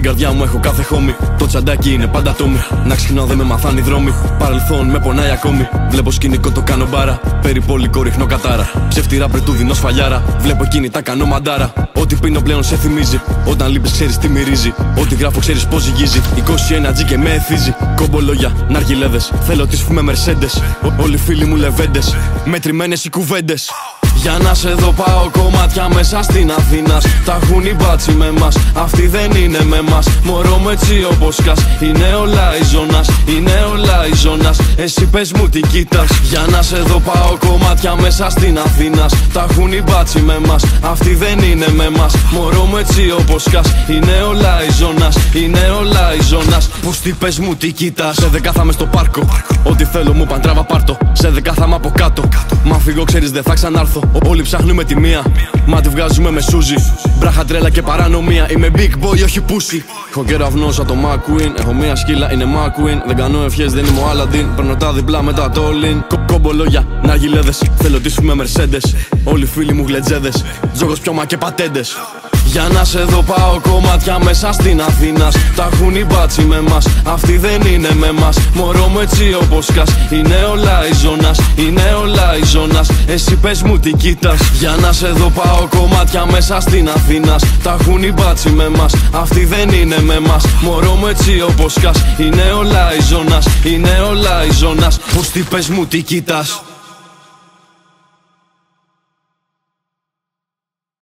Στην καρδιά μου έχω κάθε χώμη. Το τσαντάκι είναι πάντα τόμι. Να ξυπνάω δεν με μαθάνει δρόμοι. Παρελθόν με πονάει ακόμη. Βλέπω σκηνικό το κάνω μπάρα. Περιπόλικο ρίχνω κατάρα. Ψευτήρα πριν του δίνω σφαλιάρα. Βλέπω κινητά κάνω μαντάρα. Ό,τι πίνω πλέον σε θυμίζει. Όταν λείπεις ξέρεις τι μυρίζει. Ό,τι γράφω ξέρεις πως ζυγίζει. 21G και με εθίζει. Κομπολόγια, ναργιλέδες. Θέλω τις φούμε μερσέντες. Όλοι φίλοι μου λεβέντες. Μετρημένες οι κουβέντες. Για να σε δω πάω κομμάτια μέσα στην Αθήνα. Τα έχουν οι μπάτσι με μας, αυτοί δεν είναι με μας. Μωρό μου έτσι όπως κας, είναι όλα η ζώνας. Είναι όλα η ζώνας, εσύ πες μου τι κοίτας. Για να σε δω πάω κομμάτια μέσα στην Αθήνα. Τα έχουν οι μπάτσι με μας, αυτοί δεν είναι με μας. Μωρό μου έτσι όπως κας, είναι όλα η ζώνας. Είναι όλα η ζώνας, πως τι πες μου τι κοίτας. Σε 10 θα είμαι στο πάρκο, ό,τι θέλω μου παντράβα πάρτο. Σε 10 θα είμαι από κάτω, μα φύγω ξέρεις δεν θα ξανάρθω. Όλοι ψάχνουμε τη μία, μα τη βγάζουμε με σούζι. Μπράχα τρέλα και παρανομία, είμαι big boy όχι pussy. Έχω κεραυνό σαν το McQueen, έχω μία σκύλα είναι McQueen. Δεν κάνω ευχές δεν είμαι ο Aladdin, παίρνω τα διπλά μετά το all-in. Κομπολόγια, ναργιλέδες, θέλω τις φούμε μερσέντες. Όλοι φίλοι μου γλετζέδες, τζόγος πιώμα και πατέντες. Για να σε δω πάω κομμάτια μέσα στην Αθήνα. Τα έχουν οι μπάτσι με μας, αυτοί δεν είναι με μας. Μωρό μου έτσι όπως κας, είναι όλα η ζώνας. Είναι όλα η ζώνας, εσύ πες μου τι κοίτας. Για να σε δω πάω κομμάτια μέσα στην Αθήνα. Τα έχουν οι μπάτσι με μας, αυτοί δεν είναι με μας. Μωρό μου έτσι όπως κας, είναι όλα η ζώνας. Είναι όλα η ζώνας, πως τι πες μου τι κοίτας.